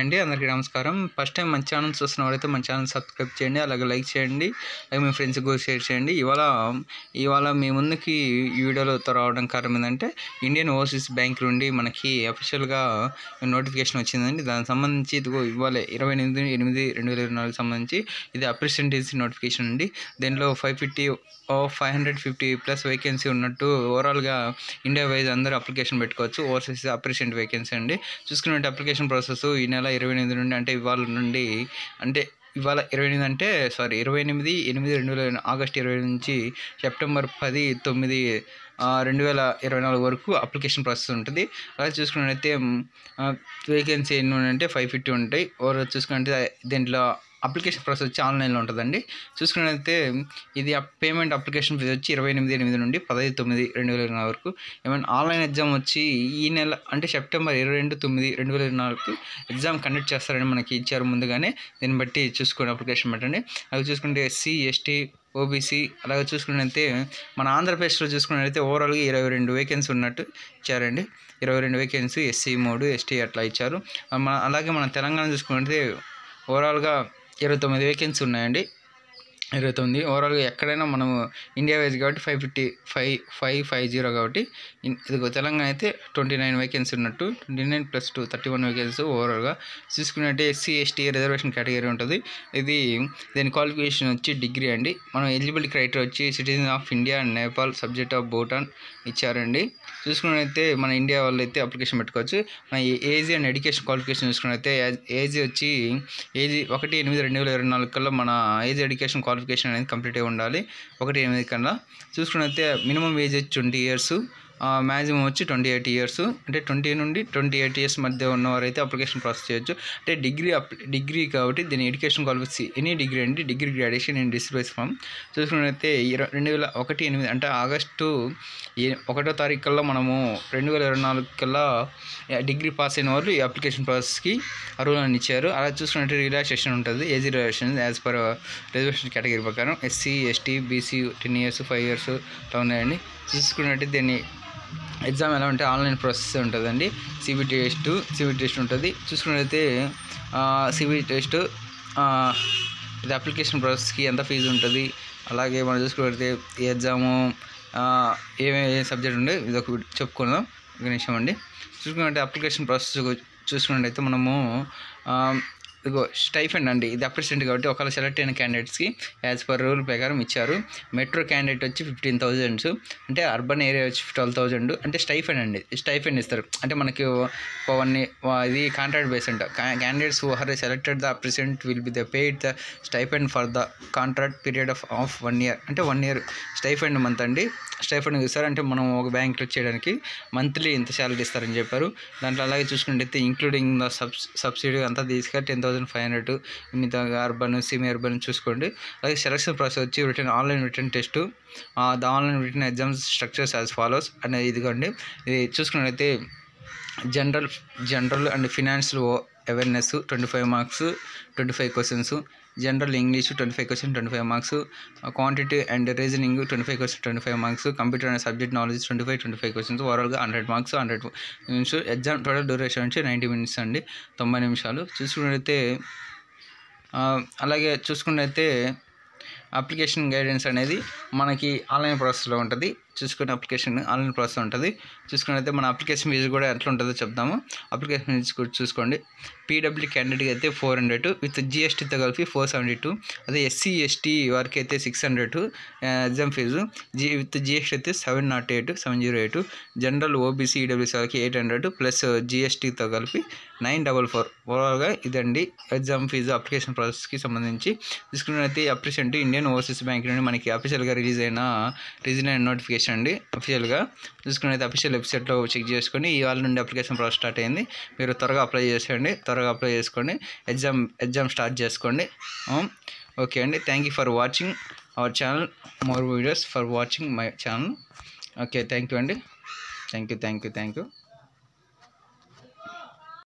అండి అందరికీ నమస్కారం. ఫస్ట్ టైం మన ఛానల్ చూస్తున్నవారైతే మన ఛానల్ సబ్స్క్రైబ్ చేయండి, అలాగే లైక్ చేయండి, అలాగే మీ ఫ్రెండ్స్కి కూడా షేర్ చేయండి. ఇవాళ మీ ముందుకి ఈ వీడియోలతో రావడం కారణం ఏంటంటే ఇండియన్ ఓవర్సీస్ బ్యాంక్ నుండి మనకి అఫీషియల్గా నోటిఫికేషన్ వచ్చిందండి. దానికి సంబంధించి ఇదిగో ఇవాళ 28/8/2024 సంబంధించి ఇది అప్రెంటిస్ నోటిఫికేషన్ అండి. దీంట్లో 550 ప్లస్ వేకెన్సీ ఉన్నట్టు ఓవరాల్గా ఇండియా వైజ్ అందరూ అప్లికేషన్ పెట్టుకోవచ్చు. ఓవర్సీస్ అప్రెంటిస్ వేకెన్సీ అండి. చూసుకున్నట్టు అప్లికేషన్ ప్రాసెస్ ఈ నెల 28 నుండి అంటే ఇవాళ 28 అంటే 28/8/2024 ఆగస్టు 20 నుంచి సెప్టెంబర్ 10/9/2024 వరకు అప్లికేషన్ ప్రాసెస్ ఉంటుంది. అలాగే చూసుకున్నట్టయితే వేకెన్సీ ఎన్ని అంటే 550 ఉంటాయి. చూసుకున్నట్టే దీంట్లో అప్లికేషన్ ప్రాసెస్ వచ్చి ఆన్లైన్లో ఉంటుందండి. చూసుకున్నట్లయితే ఇది పేమెంట్ అప్లికేషన్ ఫీజు వచ్చి 28/8 నుండి 15/9/2024 వరకు. ఏమైనా ఆన్లైన్ ఎగ్జామ్ వచ్చి ఈ నెల అంటే సెప్టెంబర్ 22/9/2024 ఎగ్జామ్ కండక్ట్ చేస్తారని మనకి ఇచ్చారు ముందుగానే. దీన్ని బట్టి చూసుకొని అప్లికేషన్ పెట్టండి. అవి చూసుకుంటే SC, ST, OBC అలాగే చూసుకున్నట్లయితే మన ఆంధ్రప్రదేశ్లో చూసుకున్నట్లయితే ఓవరాల్గా 22 వేకెన్సీ ఉన్నట్టు ఇచ్చారండి. 22 వేకెన్సీ SC 3, ST అట్లా ఇచ్చారు. అలాగే మన తెలంగాణ చూసుకున్నట్లయితే ఓవరాల్గా 29 వేకెన్సీ ఉన్నాయండి. 29 ఓవరాల్గా ఎక్కడైనా మనము ఇండియా వైజ్ కాబట్టి 550 కాబట్టి ఇదిగో తెలంగాణ అయితే 29 వేకెన్సీ ఉన్నట్టు. 29 + 2 31 వేకెన్సీ ఓవరాల్గా. చూసుకున్నట్టే SC, ST రిజర్వేషన్ కేటగిరీ ఉంటుంది. దీని క్వాలిఫికేషన్ వచ్చి డిగ్రీ అండి. మనం ఎలిజిబిలిటీ క్రైటీరియా వచ్చి citizen of India and Nepal, subject of Bhutan ఇచ్చారండి. చూసుకున్నట్లయితే మన ఇండియా వాళ్ళు అయితే అప్లికేషన్ పెట్టుకోవచ్చు. మన ఏజ్ అండ్ ఎడ్యుకేషన్ క్వాలిఫికేషన్ చూసుకున్నట్లయితే ఏజ్ 1/8/2024 కల్లా మన ఏజ్ ఎడ్యుకేషన్ క్వాలిఫికేషన్ అనేది కంప్లీట్ అయి ఉండాలి. 1/8 కన్నా. చూసుకున్నట్లయితే మినిమం ఏజ్ వచ్చి 20 ఇయర్స్, మ్యాక్సిమం వచ్చి 28 ఇయర్స్. అంటే 20 నుండి 28 ఇయర్స్ మధ్య ఉన్నవారైతే అప్లికేషన్ ప్రాసెస్ చేయొచ్చు. అంటే డిగ్రీ కాబట్టి దీని ఎడ్యుకేషన్ క్వాలిఫికేషన్ ఎనీ డిగ్రీ అండి. Degree graduation in displace from. చూసుకున్నట్లయితే 2001 అంటే ఆగస్టు 1వ తారీఖు కల్లా మనము 2024 కల్లా డిగ్రీ పాస్ అయిన వాళ్ళు ఈ అప్లికేషన్ ప్రాసెస్కి అర్హులని ఇచ్చారు. అలా చూసుకున్నట్టు రిలాక్సేషన్ ఉంటుంది. Age relaxation as per reservation category ప్రకారం SC, ST, BC 10 years 5 years అలా ఉన్నాయండి. చూసుకున్నట్టు దీన్ని ఎగ్జామ్ ఎలా ఉంటే ఆన్లైన్ ప్రాసెస్ ఉంటుందండి. CBT టెస్ట్ ఉంటుంది. చూసుకున్నట్లయితే CBT టెస్ట్ ఇది అప్లికేషన్ ప్రాసెస్కి ఎంత ఫీజు ఉంటుంది, అలాగే మనం చూసుకున్నట్లయితే ఈ ఎగ్జాము ఏమేమి సబ్జెక్ట్ ఉండే ఇది ఒక చెప్పుకుందాం ఒక నిమిషం అండి. చూసుకున్నట్లయితే అప్లికేషన్ ప్రాసెస్ చూసుకున్నట్టయితే మనము ఇదిగో స్టైఫండ్ అండి. ఇది అప్రెంటిస్ కాబట్టి ఒకవేళ సెలెక్ట్ అయిన క్యాండిడేట్స్కి యాజ్ పర్ రూల్ ప్రకారం ఇచ్చారు. మెట్రో క్యాండిడేట్ వచ్చి 15,000, అంటే అర్బన్ ఏరియా వచ్చి 12,000. అంటే స్టైఫండ్ అండి. స్టైఫండ్ ఇస్తారు. అంటే మనకి ఇది కాంట్రాక్ట్ బేస్ అంట. Candidates who are selected the present will be the paid the stipend for the contract period of 1 year. అంటే 1 year స్టైఫండ్ మంత్ అండి. స్టైఫండ్ ఇస్తారు. అంటే మనం ఒక బ్యాంక్లో చేయడానికి మంత్లీ ఇంత శాలరీ ఇస్తారని చెప్పారు. దాంట్లో అలాగే చూసుకుంటే ఇంక్లూడింగ్ ద సబ్సిడీ అంతా తీసుకొని 10,500 మిగతా అర్బన్, సెమీ అర్బన్ చూసుకోండి. అలాగే సెలక్షన్ ప్రాసెస్ వచ్చి online return test. The online return exams structures as follows అనేది ఇదిగోండి. ఇది చూసుకున్నట్లయితే general and financial awareness 25 marks 25 questions. General English 25 question 25 marks. Quantity and reasoning 25 question 25 marks. Computer and subject knowledge 25 questions. ఓవరాల్గా 100 marks 100 నిమిషాలు. Exam total duration వచ్చి 90 minutes అండి, 90 నిమిషాలు. చూసుకున్నట్లయితే అలాగే చూసుకున్నట్లయితే అప్లికేషన్ గైడెన్స్ అనేది మనకి ఆన్లైన్ ప్రాసెస్లో ఉంటుంది. చూసుకునే అప్లికేషన్ ఆన్లైన్ ప్రాసెస్ ఉంటుంది. చూసుకున్నట్లయితే మన అప్లికేషన్ ఫీజు కూడా ఎట్లా ఉంటుందో చెప్తాము. అప్లికేషన్ ఫీజు కూడా చూసుకోండి. PW క్యాండిడేట్కి అయితే 400 విత్ GSTతో కలిపి 472. అదే SC, ST వారికి అయితే 600 ఎగ్జామ్ ఫీజు. విత్ GST అయితే 708. జనరల్ OBC, EWC వారికి 800 ప్లస్ GSTతో కలిపి 944. ఓవరాల్గా ఇదండి ఎగ్జామ్ ఫీజు అప్లికేషన్ ప్రాసెస్కి సంబంధించి. చూసుకున్నట్లయితే అప్లికేషన్ ఇండియన్ ఓవర్సీస్ బ్యాంక్ నుండి మనకి అఫీషియల్గా రిలీజ్ అయిన నోటిఫికేషన్ అండి. అఫీషియల్గా చూసుకున్నట్లయితే అఫీషియల్ వెబ్సైట్లో చెక్ చేసుకొని ఇవాళ నుండి అప్లికేషన్ ప్రాసెస్ స్టార్ట్ అయింది. మీరు త్వరగా అప్లై చేసుకోండి. ఎగ్జామ్ స్టార్ట్ చేసుకోండి. ఓకే అండి. Thank you for watching our channel. More videos for watching my channel. Okay, thank you అండి. Thank you.